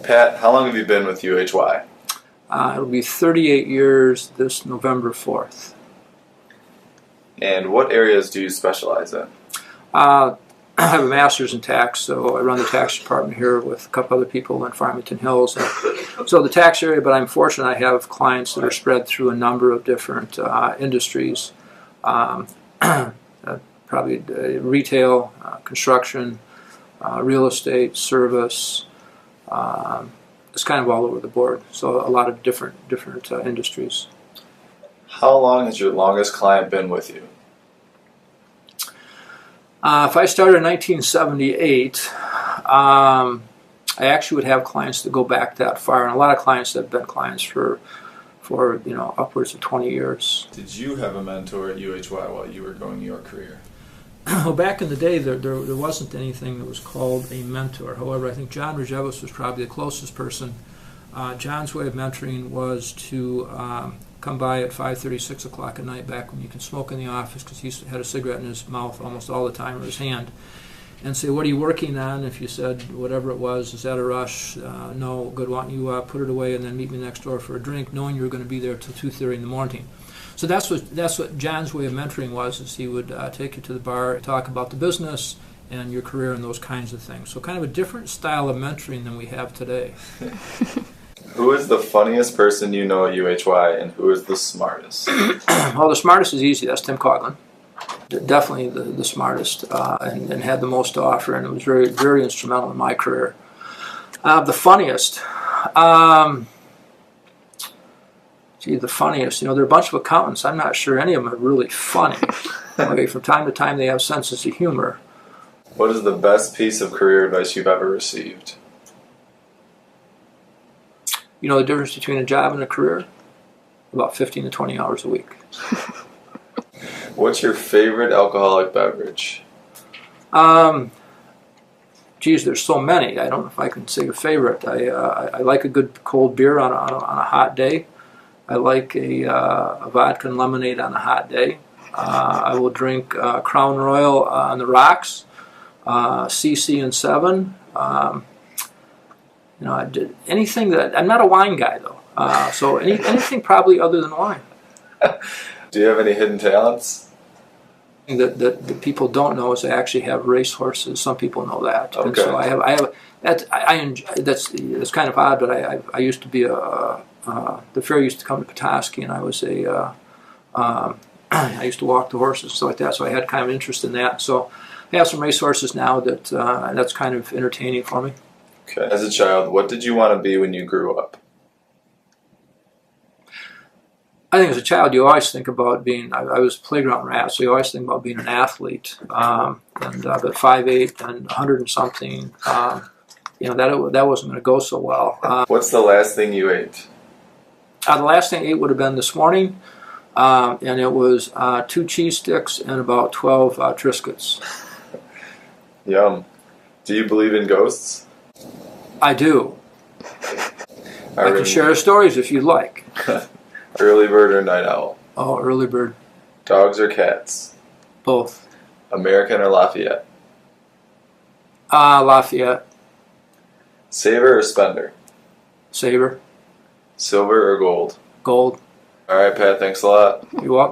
Pat, how long have you been with UHY? It'll be 38 years this November 4th. And what areas do you specialize in? I have a master's in tax, so I run the tax department here with a couple other people in Farmington Hills. So the tax area, but I'm fortunate I have clients that are spread through a number of different industries. Probably retail, construction, real estate, service. It's kind of all over the board, so a lot of different industries. How long has your longest client been with you? If I started in 1978, I actually would have clients that go back that far, and a lot of clients that have been clients for upwards of 20 years. Did you have a mentor at UHY while you were growing your career? Well, back in the day, there wasn't anything that was called a mentor. However, I think John Rajevas was probably the closest person. John's way of mentoring was to come by at 5:30, 6 o'clock at night, back when you can smoke in the office, because he had a cigarette in his mouth almost all the time, or his hand, and say, "What are you working on?" If you said whatever it was, "Is that a rush?" No. Good. Why don't you put it away and then meet me next door for a drink, knowing you were going to be there till 2:30 in the morning. So that's what John's way of mentoring was. Is he would take you to the bar, talk about the business and your career and those kinds of things. So kind of a different style of mentoring than we have today. Who is the funniest person you know at UHY, and who is the smartest? Well, the smartest is easy. That's Tim Coughlin. Definitely the smartest, and had the most to offer, and it was very, very instrumental in my career. The funniest. The funniest. There are a bunch of accountants. I'm not sure any of them are really funny. Okay, from time to time, they have senses of humor. What is the best piece of career advice you've ever received? You know the difference between a job and a career? About 15 to 20 hours a week. What's your favorite alcoholic beverage? There's so many. I don't know if I can say a favorite. I like a good cold beer on a hot day. I like a vodka and lemonade on a hot day. I will drink Crown Royal on the rocks, CC and 7. I did anything that I'm not a wine guy though. So anything probably other than wine. Do you have any hidden talents? That people don't know is I actually have race horses. Some people know that. Okay. And so that's kind of odd, but I used to be the fair used to come to Petoskey, and I was I used to walk the horses and stuff like that. So I had kind of interest in that. So I have some race horses now that's kind of entertaining for me. Okay. As a child, what did you want to be when you grew up? I think as a child, you always think about being. I was a playground rat, so you always think about being an athlete. But 5'8" and 100 and something, that wasn't going to go so well. What's the last thing you ate? The last thing I ate would have been this morning, and it was 2 cheese sticks and about 12 Triscuits. Yum. Do you believe in ghosts? I do. I can share stories if you'd like. Early bird or night owl? Oh, early bird. Dogs or cats? Both. American or Lafayette? Lafayette. Saver or spender? Saver. Silver or gold? Gold. All right, Pat, thanks a lot. You're welcome.